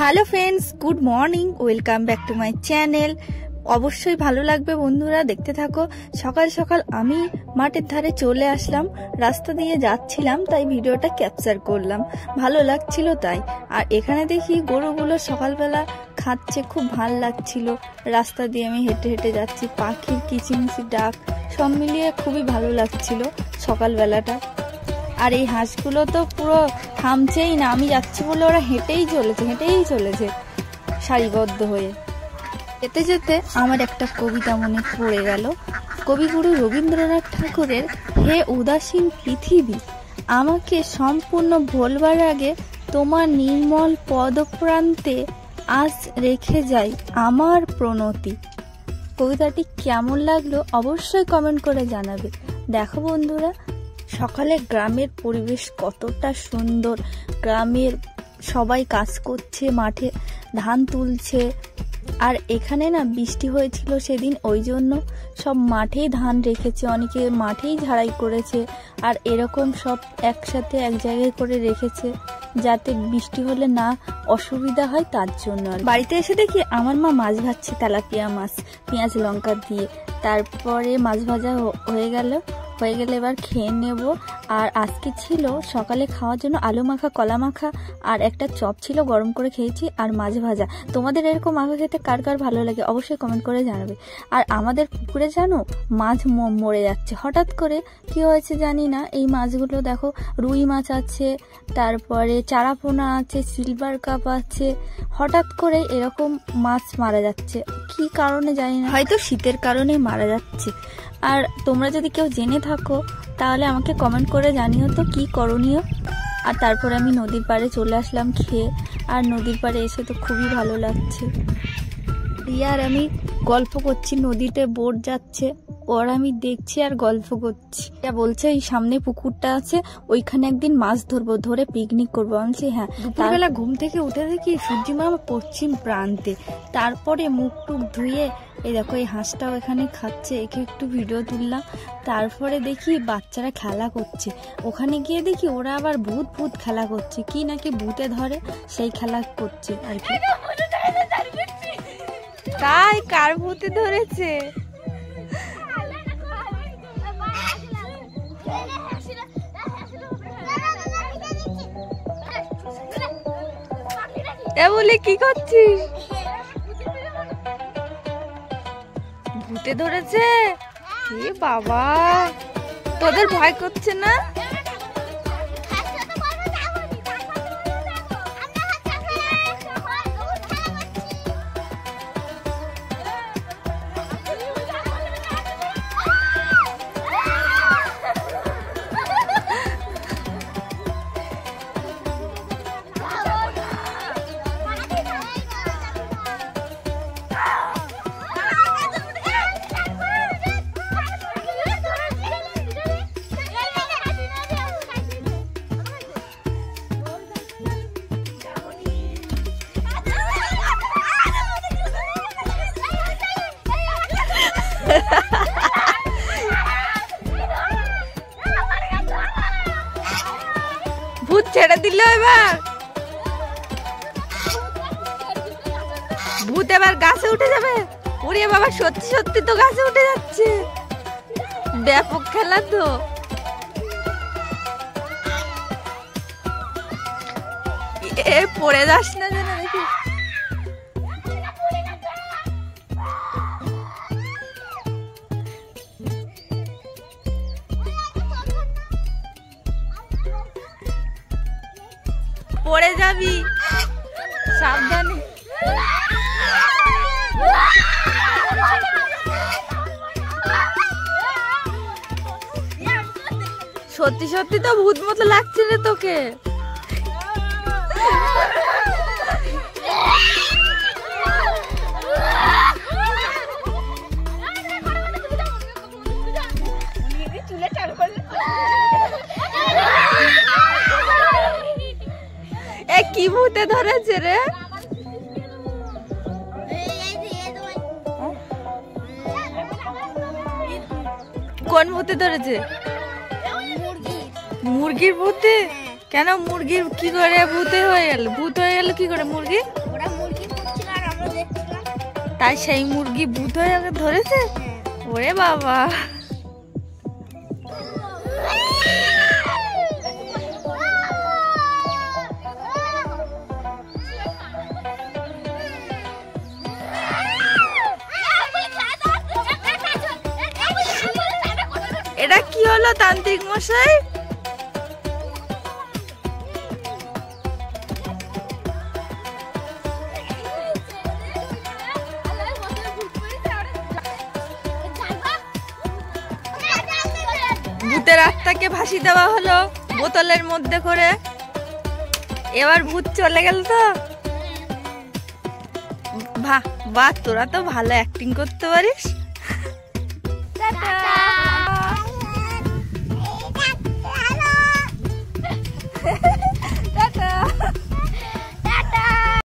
Hello friends, good morning, welcome back to my channel. অবশ্যই ভালো লাগবে বন্ধুরা, দেখতে থাকো। সকাল সকাল আমি মাঠের ধারে চলে আসলাম, রাস্তা দিয়ে যাচ্ছিলাম তাই ভিডিওটা ক্যাপচার করলাম, ভালো লাগছিল তাই। আর এখানে দেখি গরুগুলো সকালবেলা খাচ্ছে, খুব ভাল লাগছিল। রাস্তা দিয়ে আমি হেঁটে হেঁটে যাচ্ছি, পাখির কিচিমিচি ডাক সব মিলিয়ে খুবই ভালো লাগছিল সকালবেলাটা। আর এই হাঁসগুলো তো পুরো থামছেই না, আমি যাচ্ছি বলে ওরা হেঁটেই চলেছে সারিবদ্ধ হয়ে। যেতে যেতে আমার একটা কবিতা মনে পড়ে গেল, কবিগুরু রবীন্দ্রনাথ ঠাকুরের হে উদাসীন পৃথিবী, আমাকে সম্পূর্ণ ভোলবার আগে তোমার নির্মল পদপ্রান্তে আজ রেখে যাই আমার প্রণতি। কবিতাটি কেমন লাগলো অবশ্যই কমেন্ট করে জানাবে। দেখো বন্ধুরা, সকালে গ্রামের পরিবেশ কতটা সুন্দর, গ্রামের সবাই কাজ করছে, মাঠে ধান তুলছে। আর এখানে না বৃষ্টি হয়েছিল সেদিন, ওই জন্য সব মাঠেই ধান রেখেছে, অনেকে মাঠেই ঝাড়াই করেছে। আর এরকম সব একসাথে এক জায়গায় করে রেখেছে যাতে বৃষ্টি হলে না অসুবিধা হয়, তার জন্য। আর বাড়িতে এসে দেখি আমার মা মাছ ভাজছে, তেলাপিয়া মাছ পেঁয়াজ লঙ্কা দিয়ে। তারপরে মাছ ভাজা হয়ে গেলে এবার খেয়ে নেব। আর আজকে ছিল সকালে খাওয়ার জন্য আলু মাখা, কলা মাখা আর একটা চপ ছিল, গরম করে খেয়েছি, আর মাছ ভাজা। তোমাদের এরকম মাখা খেতে কার কার ভালো লাগে অবশ্যই কমেন্ট করে জানাবে। আর আমাদের পুকুরে জানো মাছ মরে যাচ্ছে, হঠাৎ করে কি হয়েছে জানি না। এই মাছগুলো দেখো, রুই মাছ আছে, তারপরে চারাপোনা আছে, সিলভার কাপ আছে, হঠাৎ করে এরকম মাছ মারা যাচ্ছে, কি কারণে জানি না, হয়তো শীতের কারণে মারা যাচ্ছে। আর তোমরা যদি কেউ জেনে থাকো তাহলে আমাকে কমেন্ট করে জানিও তো কি করণীয়। আর তারপরে আমি নদীর পাড়ে চলে আসলাম খেয়ে, আর নদীর পাড়ে এসে তো খুবই ভালো লাগছে। আর আমি গল্প করছি, নদীতে বোট যাচ্ছে, ওর আমি দেখছি আর গল্প করছি। বলছে এই সামনে পুকুরটা আছে, ওইখানে একদিন মাছ ধরবো, ধরে পিকনিক করবো। আমি বলছি হ্যাঁ। দুপুরবেলা ঘুম থেকে উঠে দেখি সূর্যিমা পশ্চিম প্রান্তে। তারপরে মুখ টুক ধুয়ে এই দেখো এই হাঁসটাও এখানে খাচ্ছে, একে একটু ভিডিও তুললাম। তারপরে দেখি বাচ্চারা খেলা করছে, ওখানে গিয়ে দেখি ওরা আবার ভূত খেলা করছে, কি নাকি ভূতে ধরে সেই খেলা করছে আর কি। তাই কার ভূতে ধরেছে? বলে কি করছিস? ভূতে ধরেছে? এ বাবা, তোদের ভয় করছে না? ভূত ছেড়ে দিল, এবার ভূত এবার গাছে উঠে যাবে। ওরে বাবা, সত্যি সত্যি তো গাছে উঠে যাচ্ছে, ব্যাপক খেলা তো। এ পড়ে যাস না যেন, দেখি। পড়ে যাবি, সাবধানে। সত্যি সত্যি তো ভূত মতো লাগছে রে তোকে। কি ভূতে ধরেছে রে? কোন ভূতে ধরেছে? মুরগির ভূতে? কেন মুরগির কি করে ভূতে হয়ে গেল? ভূত হয়ে গেল কি করে মুরগি? তাই সেই মুরগি ভূত হয়ে ওকে ধরেছে। ওরে বাবা, এটা কি হলো তান্ত্রিক মশাই? ভূতের আত্মাকে ভাসি দেওয়া হলো বোতলের মধ্যে করে। এবার ভূত চলে গেল তো। বাহ, তোরা তো ভালো অ্যাক্টিং করতে পারিস। টাটা।